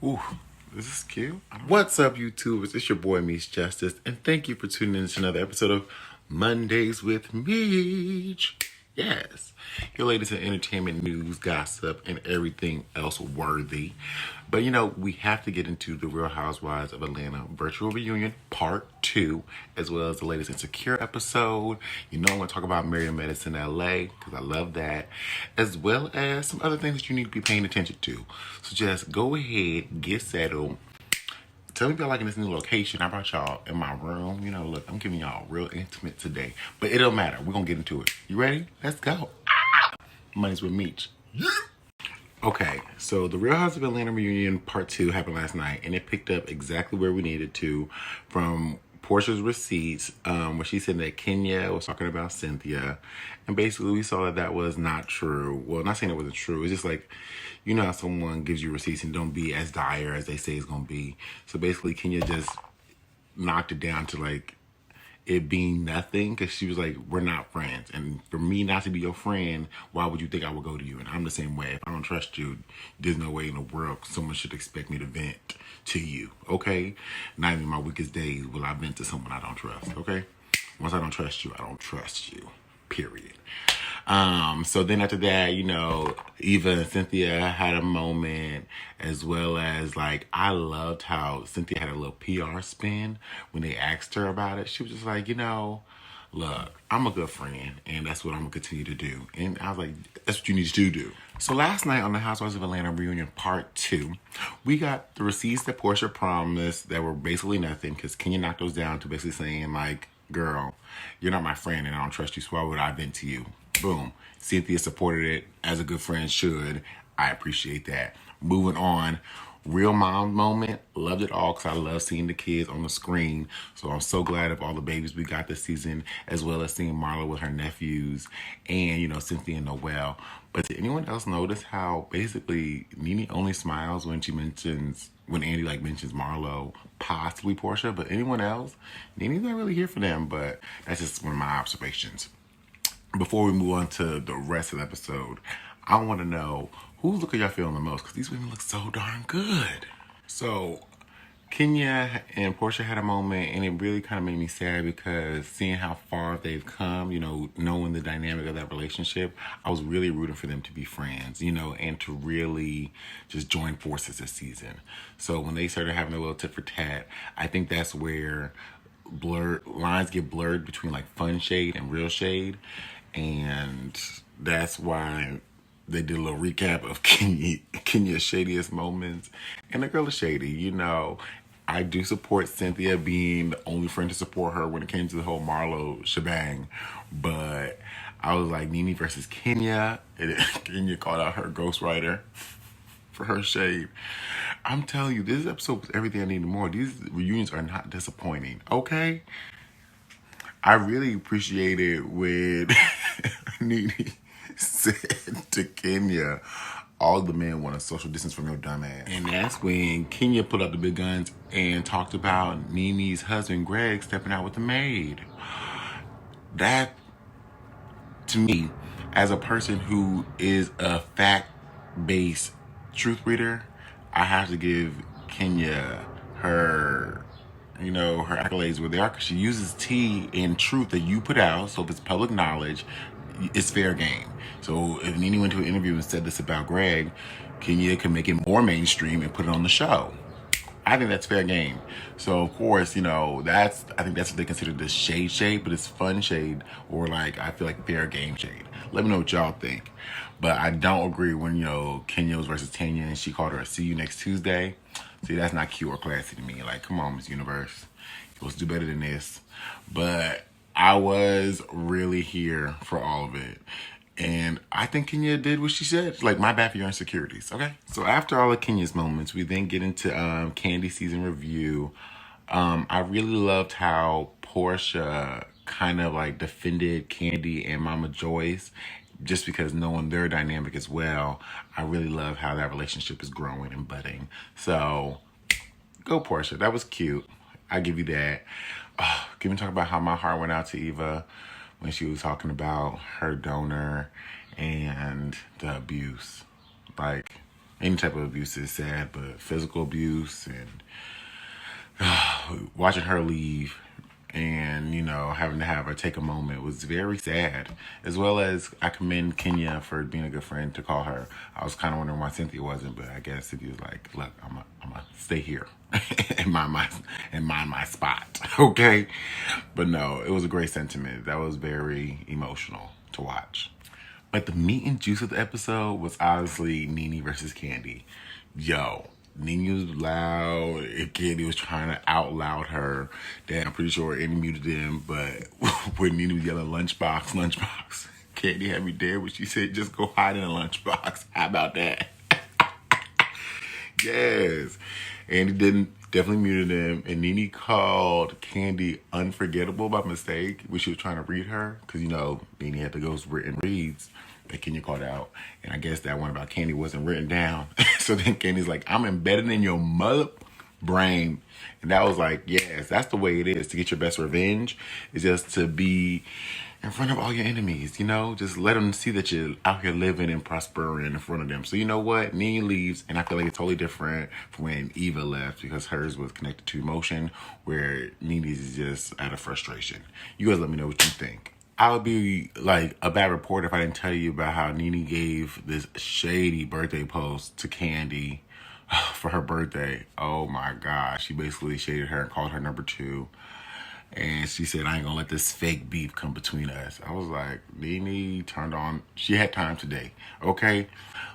Ooh, this is cute. What's up, YouTubers? It's your boy, Meech Justice, and thank you for tuning in to another episode of Mondays with Meech. Yes, your latest in entertainment news, gossip, and everything else worthy. But we have to get into the Real Housewives of Atlanta virtual reunion part 2, as well as the latest Insecure episode. I'm going to talk about Mary Medicine LA, because I love that, as well as some other things that you need to be paying attention to. So just go ahead, get settled. Tell me if y'all liking this new location. I brought y'all in my room. Look, I'm giving y'all real intimate today. But it don't matter. We're going to get into it. You ready? Let's go. Mondays with Meech. Yeah. Okay, so the Real House of Atlanta reunion part 2 happened last night, and it picked up exactly where we needed to from Portia's receipts, where she said that Kenya was talking about Cynthia, and basically we saw that was not true. Well, not saying it wasn't true. It's just like, how someone gives you receipts and don't be as dire as they say it's gonna be. So basically, Kenya just knocked it down to like it being nothing, because she was like, we're not friends, and for me not to be your friend, why would you think I would go to you? And I'm the same way. If I don't trust you, there's no way in the world someone should expect me to vent to you. Okay, not even my weakest days will I vent to someone I don't trust. Okay, once I don't trust you, I don't trust you, period. So then after that, Eva and Cynthia had a moment, as well as like, I loved how Cynthia had a little PR spin when they asked her about it. She was just like, look, I'm a good friend, and that's what I'm gonna continue to do. And I was like, that's what you need to do. So last night on the Housewives of Atlanta reunion part 2, we got the receipts that Portia promised that were basically nothing, because Kenya knocked those down to basically saying like, girl, you're not my friend and I don't trust you, so why would I vent to you? Boom. Cynthia supported it as a good friend should. I appreciate that. Moving on. Real mom moment. Loved it all, because I love seeing the kids on the screen. So I'm so glad of all the babies we got this season, as well as seeing Marlo with her nephews and, Cynthia and Noelle. But did anyone else notice how basically Nene only smiles when Andy mentions Marlo, possibly Portia, but anyone else, Nene's not really here for them. But that's just one of my observations. Before we move on to the rest of the episode, I want to know, whose look are y'all feeling the most? Because these women look so darn good. So Kenya and Portia had a moment, and it really kind of made me sad, because seeing how far they've come, knowing the dynamic of that relationship, I was really rooting for them to be friends, and to really just join forces this season. So when they started having a little tit for tat, I think that's where lines get blurred between like fun shade and real shade. And that's why they did a little recap of Kenya's shadiest moments. And the girl is shady. I do support Cynthia being the only friend to support her when it came to the whole Marlo shebang. But I was like, Nene versus Kenya. And Kenya called out her ghostwriter for her shade. I'm telling you, this episode was everything I needed more. These reunions are not disappointing, okay? I really appreciated when Nene said to Kenya, all the men want a social distance from your dumb ass. And that's when Kenya put up the big guns and talked about Nene's husband, Greg, stepping out with the maid. That, to me, as a person who is a fact-based truth reader, I have to give Kenya her accolades where they are, because she uses tea and truth that you put out. So if it's public knowledge, it's fair game. So if Nene went to an interview and said this about Greg, Kenya can make it more mainstream and put it on the show. I think that's fair game. So of course, I think that's what they consider the shade, but it's fun shade, or like, I feel like fair game shade. Let me know what y'all think. But I don't agree when, Kenya was versus Tanya and she called her a see you next Tuesday. See, that's not cute or classy to me. Like, come on, Miss Universe. You're supposed to do better than this. But I was really here for all of it. And I think Kenya did what she said. Like, my bad for your insecurities, okay? So after all of Kenya's moments, we then get into Candy season review. I really loved how Portia kind of like defended Candy and Mama Joyce, just because knowing their dynamic as well. I really love how that relationship is growing and budding. So go Portia. That was cute. I give you that. Can we talk about how my heart went out to Eva when she was talking about her donor and the abuse? Like, Any type of abuse is sad, but physical abuse and watching her leave and, you know, having to have her take a moment was very sad. As well as I commend Kenya for being a good friend to call her. I was kind of wondering why Cynthia wasn't, but I guess Cynthia was like, look, I'm gonna stay here and mind my spot, okay? But no, it was a great sentiment. That was very emotional to watch. But the meat and juice of the episode was obviously Nene versus Candy. Yo, Nene was loud, and Candy was trying to out loud her. Dad, I'm pretty sure Andy muted him, but when Nene was yelling lunchbox, Candy had me there when she said, just go hide in a lunchbox. How about that? Yes. Andy definitely muted him, and Nene called Candy unforgettable by mistake when she was trying to read her, because, you know, Nene had the ghost written reads that Kenya called out, and I guess that one about Candy wasn't written down. So then Candy's like, I'm embedded in your mother brain. And that was like, yes, that's the way it is to get your best revenge, is just to be in front of all your enemies, you know? Just let them see that you're out here living and prospering in front of them. So you know what? Nene leaves, and I feel like it's totally different from when Eva left, because hers was connected to emotion, where Nene's is just out of frustration. You guys let me know what you think. I would be like a bad reporter if I didn't tell you about how Nene gave this shady birthday post to Candy for her birthday. Oh my gosh. She basically shaded her and called her number 2. And she said, I ain't gonna let this fake beef come between us. I was like, Nene turned on. She had time today. Okay,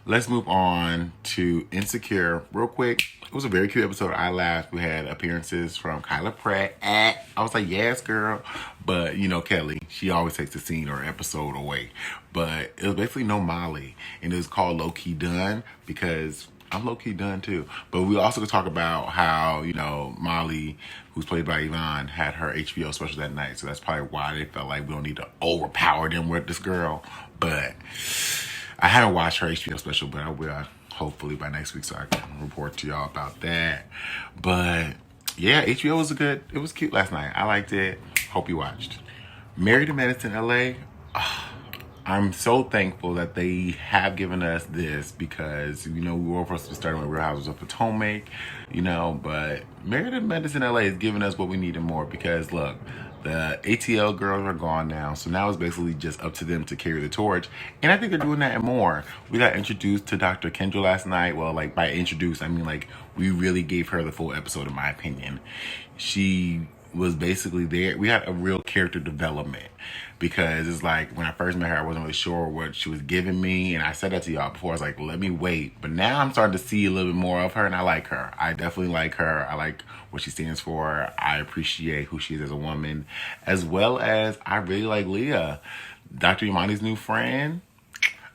let's move on to Insecure real quick. It was a very cute episode. I laughed. We had appearances from Kyla Pratt. I was like, yes, girl. But, you know, Kelly, she always takes the scene or episode away. But it was basically no Molly. And it was called Low Key Done because I'm low-key done too. But we also could talk about how, you know, Molly, who's played by Yvonne, had her HBO special that night. So that's probably why they felt like we don't need to overpower them with this girl. But I haven't watched her HBO special, but I will hopefully by next week so I can report to y'all about that. But yeah, HBO was it was cute last night. I liked it. Hope you watched. Married to Medicine LA. I'm so thankful that they have given us this because, you know, we were supposed to be starting with Real Houses of Potomac, you know, but Married to Medicine LA is giving us what we needed more because, look, the ATL girls are gone now, so now it's basically just up to them to carry the torch, and I think they're doing that and more. We got introduced to Dr. Kendra last night. Well, like, by introduced, I mean, like, we really gave her the full episode, in my opinion. She was basically there. We had a real character development because it's like when I first met her, I wasn't really sure what she was giving me. And I said that to y'all before. I was like, let me wait. But now I'm starting to see a little bit more of her and I like her. I definitely like her. I like what she stands for. I appreciate who she is as a woman, as well as I really like Leah, Dr. Imani's new friend.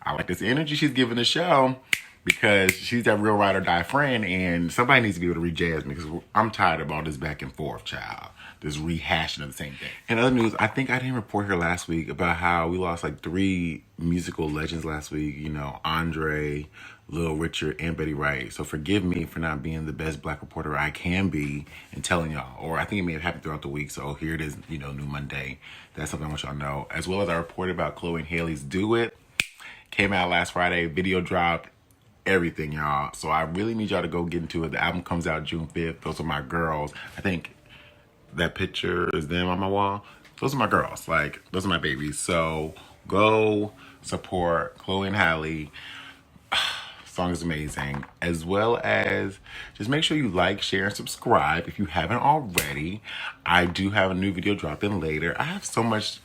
I like this energy she's giving the show because she's that real ride or die friend, and somebody needs to be able to re-jazz me because I'm tired of all this back and forth, child. This rehashing of the same thing. In other news, I think I didn't report here last week about how we lost like 3 musical legends last week. You know, Andre, Little Richard, and Betty Wright. So forgive me for not being the best black reporter I can be and telling y'all. Or I think it may have happened throughout the week. So here it is, you know, new Monday. That's something I want y'all to know. As well as I reported about Chloe and Haley's Do It. Came out last Friday. Video dropped. Everything, y'all. So I really need y'all to go get into it. The album comes out June 5th. Those are my girls. I think that picture is them on my wall. Those are my girls. Like, those are my babies. So go support Chloe and Halle. Song is amazing. As well as just make sure you like, share, and subscribe if you haven't already. I do have a new video dropping later. I have so much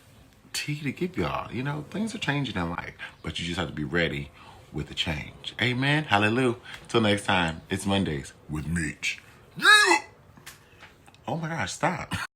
tea to give y'all. You know, things are changing in life, but you just have to be ready with the change. Amen. Hallelujah. Till next time, it's Mondays with Meech. Yeah! Oh my gosh, stop.